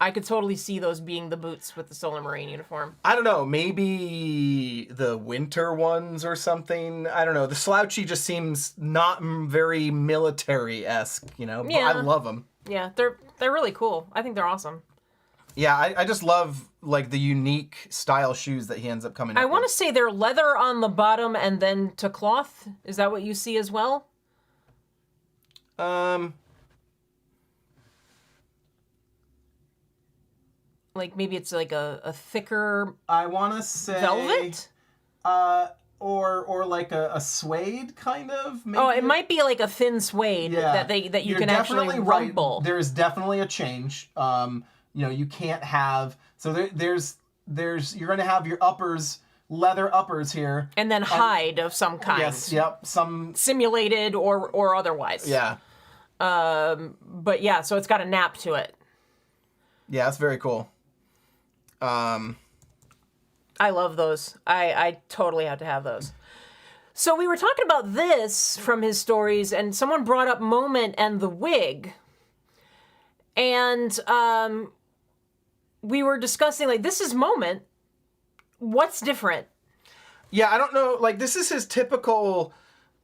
I could totally see those being the boots with the Solar Marine uniform. I don't know, maybe the winter ones or something. I don't know. The slouchy just seems not very military-esque, you know? But Yeah. I love them. Yeah, they're really cool. I think they're awesome. Yeah, I just love like the unique style shoes that he ends up coming up I want to with. say they're leather on the bottom and then to cloth. Is that what you see as well? Like maybe it's like a thicker I want to say velvet? Or like a suede kind of. Maybe. Oh, it might be like a thin suede that you You're can actually definitely right. rumble. There is definitely a change. You know, you can't have there's you're going to have your uppers, leather uppers here, And then hide of some kind. Yes, yep, some Simulated or otherwise. yeah. But yeah, so it's got a nap to it. Yeah, that's very cool. I love those. I totally have to have those. So we were talking about this from his stories, and someone brought up Moment and the wig. And we were discussing, like, this is Moment. What's different? Yeah, I don't know. Like, this is his typical,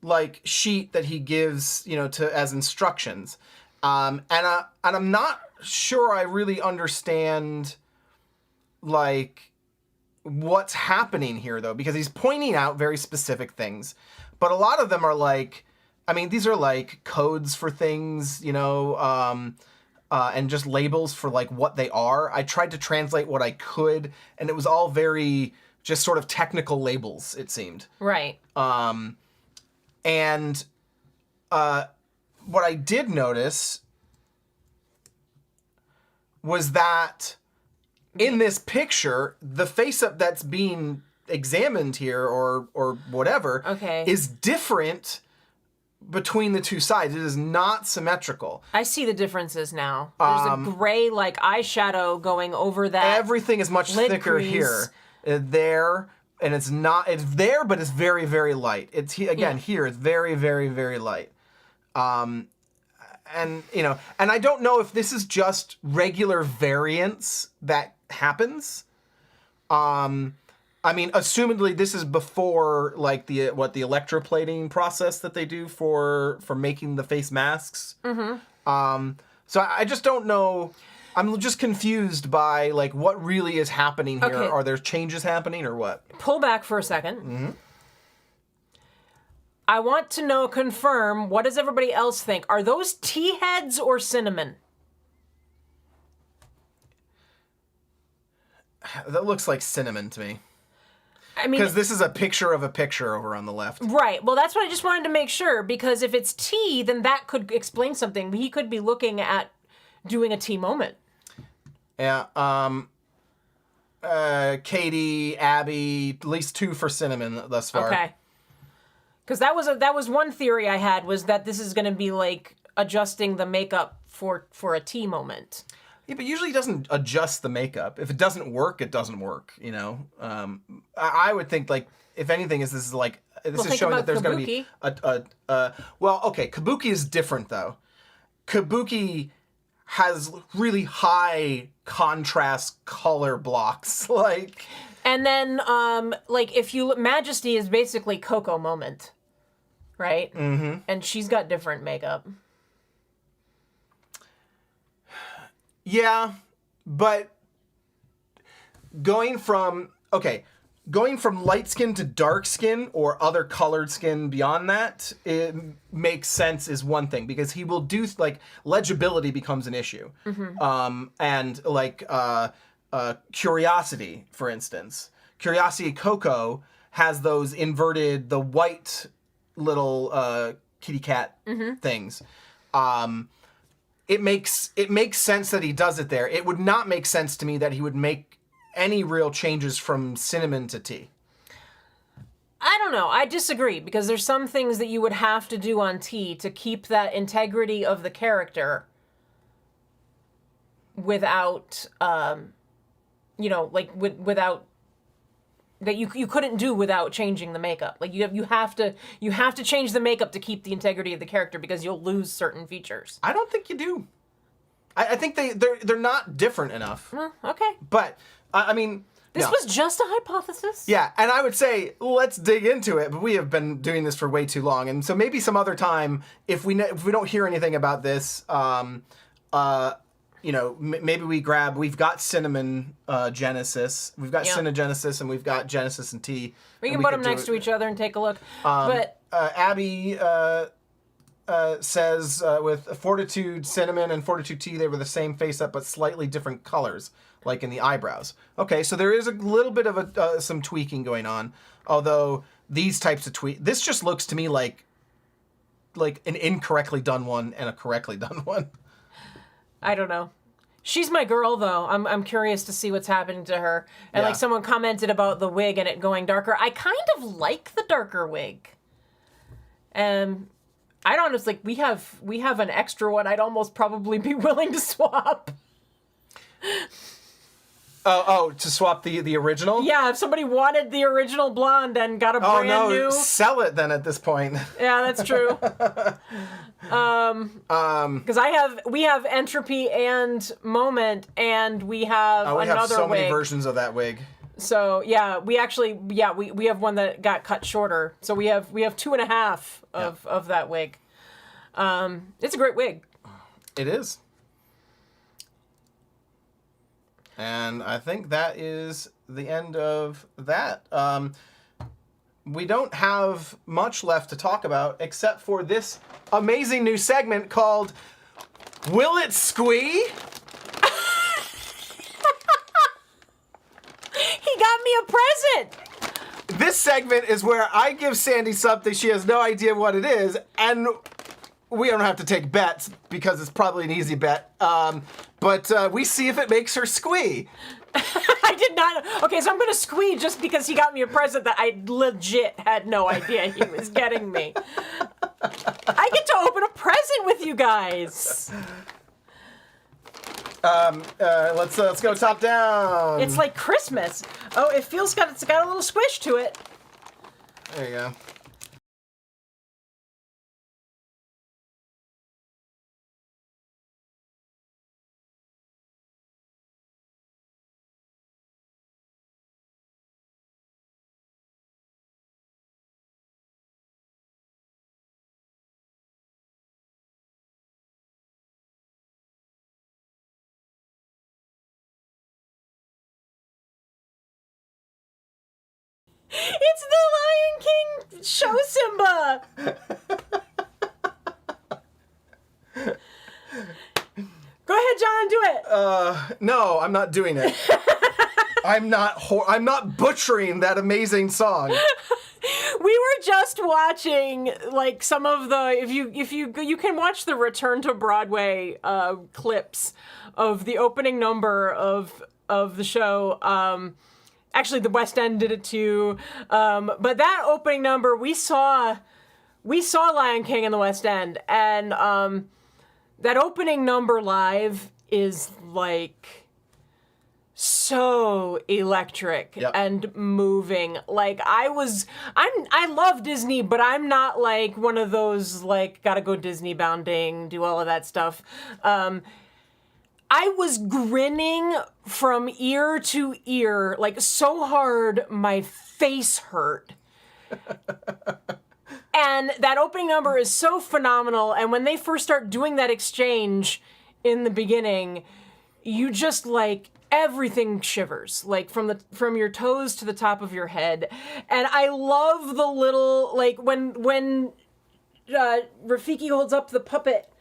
like, sheet that he gives, you know, as instructions. And I'm not sure I really understand, like, what's happening here, though, because he's pointing out very specific things. But a lot of them are, like, I mean, these are, like, codes for things, you know, and just labels for, like, what they are. I tried to translate what I could, and it was all very just sort of technical labels, it seemed. Right. And what I did notice was that in this picture, the face-up that's being examined here or whatever is different between the two sides. It is not symmetrical. I see the differences now. There's a gray, like, eyeshadow going over that. Everything is much lid thicker crease. here. There, and it's not, it's there, but it's very, very light. It's, here, it's very, very, very light. And, you know, and I don't know if this is just regular variance that happens. I mean, assumedly this is before like the electroplating process that they do for making the face masks. So I just don't know. I'm just confused by like what really is happening here. Okay. Are there changes happening or what? Pull back for a second. I want to confirm, what does everybody else think? Are those tea heads or cinnamon? That looks like cinnamon to me. I mean, Because this is a picture of a picture over on the left. right. Well, that's what I just wanted to make sure, because if it's tea, then that could explain something. He could be looking at doing a tea moment. Yeah. Katie, Abby, at least 2 for cinnamon thus far. Okay. Because that was one theory I had, was that this is going to be like adjusting the makeup for a tea moment. Yeah, but usually he doesn't adjust the makeup. If it doesn't work, it doesn't work. You know, I would think like if anything, this is showing that there's going to be well, okay, Kabuki is different though. Kabuki has really high contrast color blocks, like. And then, like, if you look, Majesty is basically Coco Moment, right? Mm-hmm. And she's got different makeup. Yeah, but going from light skin to dark skin or other colored skin beyond that, it makes sense is one thing, because he will do, like, legibility becomes an issue. And like, Curiosity, for instance. Curiosity Coco has those inverted, the white little kitty cat things. It makes sense that he does it there. It would not make sense to me that he would make any real changes from cinnamon to tea. I don't know. I disagree, because there's some things that you would have to do on tea to keep that integrity of the character without, without that you couldn't do without changing the makeup. Like you have to change the makeup to keep the integrity of the character, because you'll lose certain features. I don't think you do. I think they're not different enough. Okay. But I mean, this was just a hypothesis. Yeah, and I would say let's dig into it. But we have been doing this for way too long, and so maybe some other time, if we don't hear anything about this, maybe we've got Cinnamon Genesis, we've got Cinegenesis, and we've got Genesis and Tea. We can put them next to each other and take a look. But Abby says with Fortitude Cinnamon and Fortitude Tea, they were the same face up but slightly different colors, like in the eyebrows. Okay, so there is a little bit of some tweaking going on. Although these types of this just looks to me like an incorrectly done one and a correctly done one. I don't know. She's my girl, though. I'm curious to see what's happening to her. And like someone commented about the wig and it going darker. I kind of like the darker wig. I'd honestly, we have an extra one. I'd almost probably be willing to swap. Oh, to swap the original? Yeah, if somebody wanted the original blonde and got a brand new... sell it then at this point. Yeah, that's true. Because we have Entropy and Moment, and we have another wig. We have so many versions of that wig. So yeah, we have one that got cut shorter. So we have 2.5 of that wig. It's a great wig. It is. And I think that is the end of that. We don't have much left to talk about except for this amazing new segment called Will It Squee? He got me a present! This segment is where I give Sandy something, she has no idea what it is, and we don't have to take bets because it's probably an easy bet. But we see if it makes her squee. I did not. Okay, so I'm going to squee just because he got me a present that I legit had no idea he was getting me. I get to open a present with you guys. Let's go top down. It's like Christmas. Oh, it's got a little squish to it. There you go. It's the Lion King show Simba. Go ahead, John, do it. No, I'm not doing it. I'm not butchering that amazing song. We were just watching like some of the if you can watch the Return to Broadway clips of the opening number of the show. Actually, the West End did it too. But that opening number, we saw Lion King in the West End, and that opening number live is like so electric and moving. Like I love Disney, but I'm not like one of those like gotta go Disney bounding, do all of that stuff. I was grinning from ear to ear, like so hard my face hurt. And that opening number is so phenomenal. And when they first start doing that exchange in the beginning, you just like everything shivers, like from your toes to the top of your head. And I love the little like when Rafiki holds up the puppet.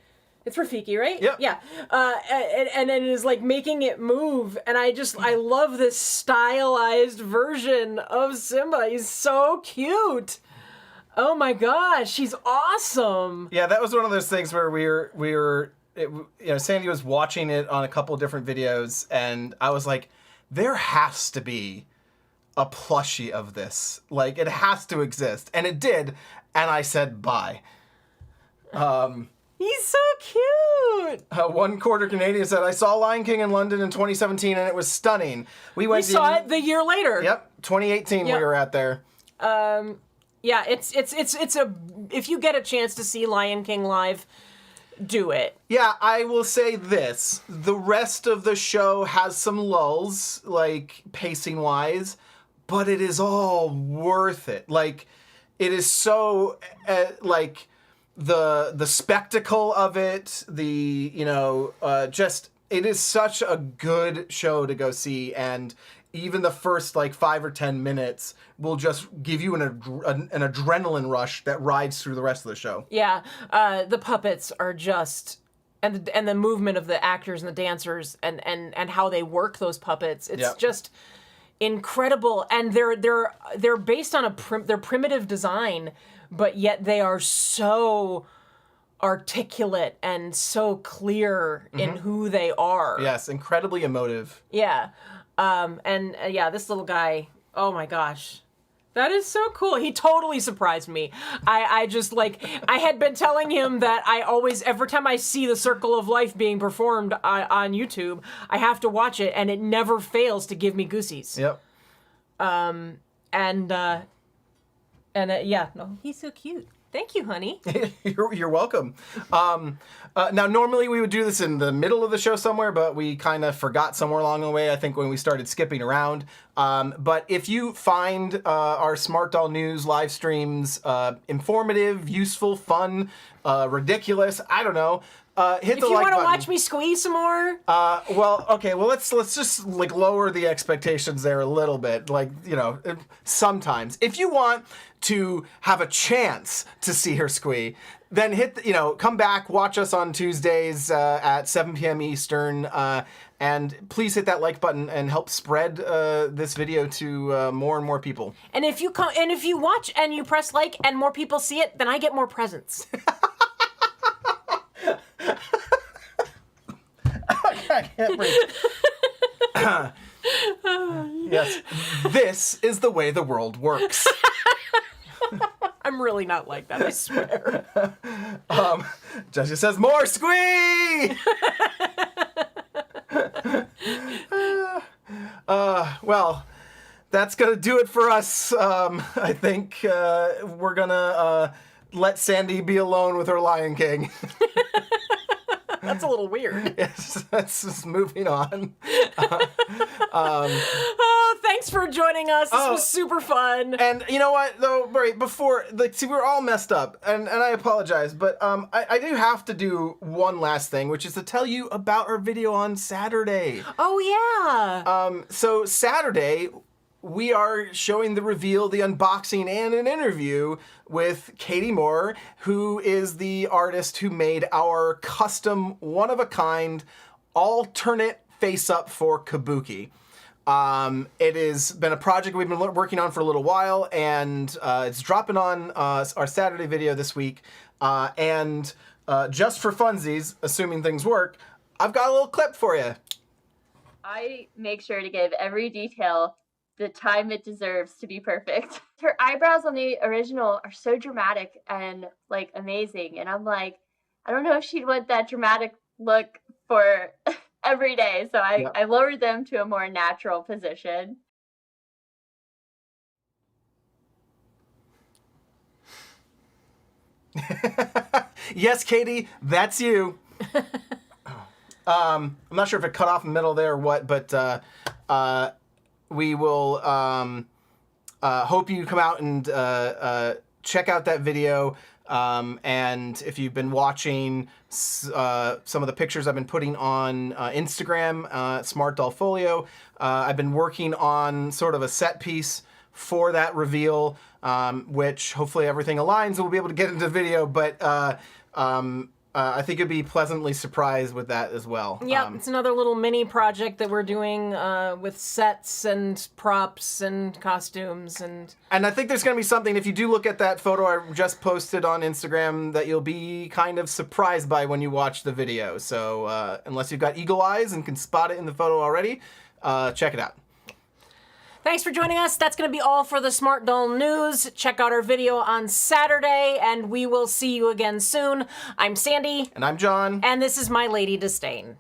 It's Rafiki, right? Yep. Yeah. And it is like making it move. And I love this stylized version of Simba. He's so cute. Oh my gosh, he's awesome. Yeah, that was one of those things where Sandy was watching it on a couple different videos, and I was like, there has to be a plushie of this. Like, it has to exist. And it did, and I said bye. He's so cute. One quarter Canadian said, I saw Lion King in London in 2017, and it was stunning. We saw it the year later. Yep, 2018 we were at there. Yeah, it's if you get a chance to see Lion King live, do it. Yeah, I will say this. The rest of the show has some lulls, like pacing-wise, but it is all worth it. Like, it is so, like, the spectacle of it, it is such a good show to go see, and even the first, like, 5 or 10 minutes will just give you an adrenaline rush that rides through the rest of the show. Yeah, the puppets are just, and the movement of the actors and the dancers and how they work those puppets. It's just incredible, and they're based on their primitive design, but yet they are so articulate and so clear in who they are. Yes, incredibly emotive. Yeah. This little guy, oh my gosh. That is so cool. He totally surprised me. I had been telling him that every time I see the Circle of Life being performed on YouTube, I have to watch it, and it never fails to give me goosies. Yep. He's so cute. Thank you, honey. You're welcome. Now, normally we would do this in the middle of the show somewhere, but we kind of forgot somewhere along the way, I think, when we started skipping around. But if you find our Smart Doll News live streams informative, useful, fun, ridiculous, I don't know, hit the like button. If you want to watch me squeeze some more? Let's just like lower the expectations there a little bit. Like, sometimes. If you want to have a chance to see her squee, then come back, watch us on Tuesdays at 7 p.m. Eastern, and please hit that like button and help spread this video to more and more people. And if you watch and you press like and more people see it, then I get more presents. I can't breathe. Yes, this is the way the world works. I'm really not like that, I swear. Jessica says, more squee! Well, that's gonna do it for us. I think we're gonna let Sandy be alone with her Lion King. That's a little weird. Yes, that's just moving on. Thanks for joining us. This was super fun. And you know what, though, right before, we're all messed up, and I apologize, but I do have to do one last thing, which is to tell you about our video on Saturday. Oh, yeah. So Saturday, we are showing the reveal, the unboxing, and an interview with Katie Moore, who is the artist who made our custom, one-of-a-kind, alternate face-up for Kabuki. It has been a project we've been working on for a little while, and it's dropping on our Saturday video this week. And just for funsies, assuming things work, I've got a little clip for you. I make sure to give every detail the time it deserves to be perfect. Her eyebrows on the original are so dramatic and like amazing, and I'm like, I don't know if she'd want that dramatic look for every day, so I lowered them to a more natural position. Yes, Katie, that's you. I'm not sure if it cut off in the middle there or what, but we will hope you come out and check out that video. And if you've been watching some of the pictures I've been putting on Instagram, SmartDollFolio, I've been working on sort of a set piece for that reveal, which hopefully everything aligns and we'll be able to get into the video, but I think you'll be pleasantly surprised with that as well. Yeah, it's another little mini project that we're doing with sets and props and costumes. And I think there's going to be something, if you do look at that photo I just posted on Instagram, that you'll be kind of surprised by when you watch the video. So unless you've got eagle eyes and can spot it in the photo already, check it out. Thanks for joining us. That's going to be all for the Smart Doll News. Check out our video on Saturday, and we will see you again soon. I'm Sandy. And I'm John. And this is My Lady Disdain.